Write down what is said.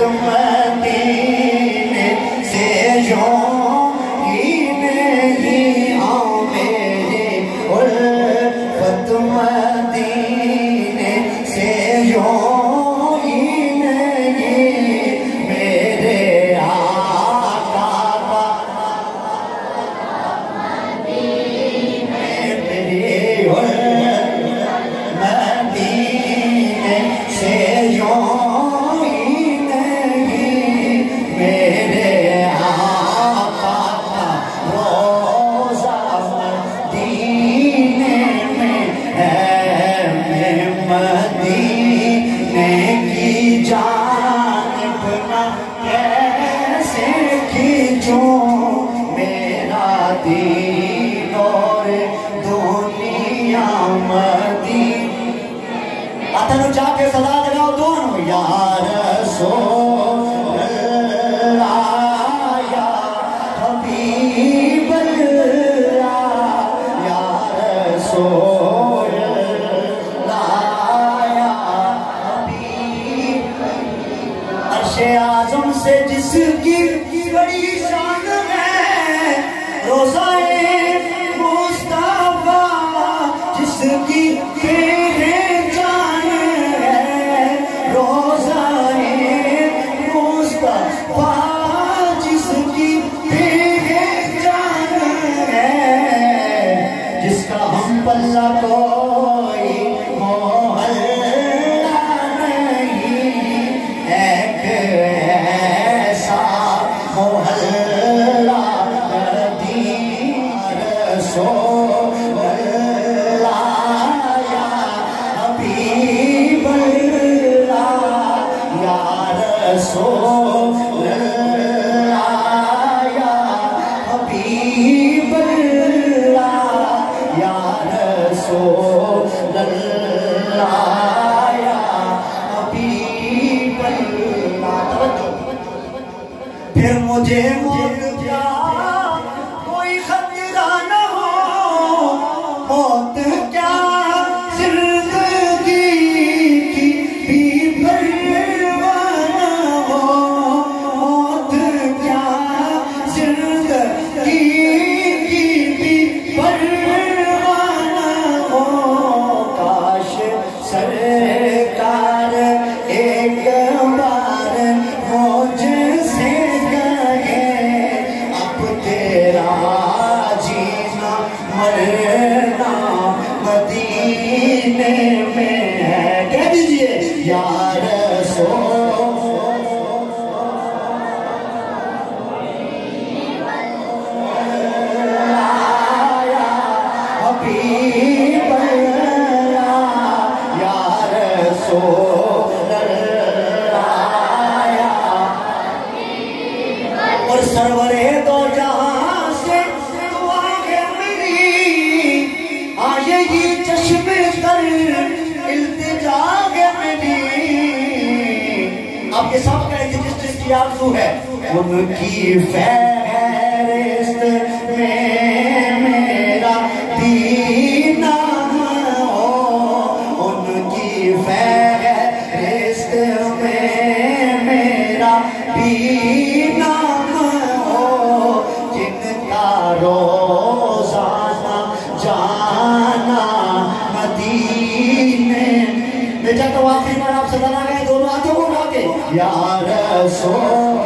مدینے سے یوں ہی نہیں آؤ میرے الفت مدینے سے یوں ہی نہیں میرے آقا کا مدینے میرے مدینے سے یوں مدینے کی جانب نہ کیسے کھینچوں میرا دین اور دنیا مدینے آتنو چاہ کے صدا جگاؤ دونوں یا رسول اللہ یا حبیب اللہ یا رسول اعظم سے جس کی بڑی شان ہے روزہ مصطفیٰ جس کی پہچان ہے روزہ مصطفیٰ جس کی پہچان ہے جس کا ہم پلہ کوئی رسول اللہ یا حبیب اللہ یا رسول اللہ یا حبیب اللہ پھر مجھے موت کیا کوئی خطرہ نہ ہو موت کیا سرکار ایک بار مجھ سے کہے اب تیرا جینا مرنا مدینے میں ہے کہہ دیجئے یا رسول اللہ یا حبیب اور سرور دو جہاں سے دعائیں ملی آئے ہی چشم تر التجا ملی اب یہ سب کہیں گے جس کی آرزو ہے ان کی فہرست میں میرا دینا فہرست میں میرا بھی نام ہو جن کا روزانہ جانا مدینے بیٹا تو آخری بار آپ سے بنا گئے دونوں ہاتھوں کو اٹھا کے یا رسول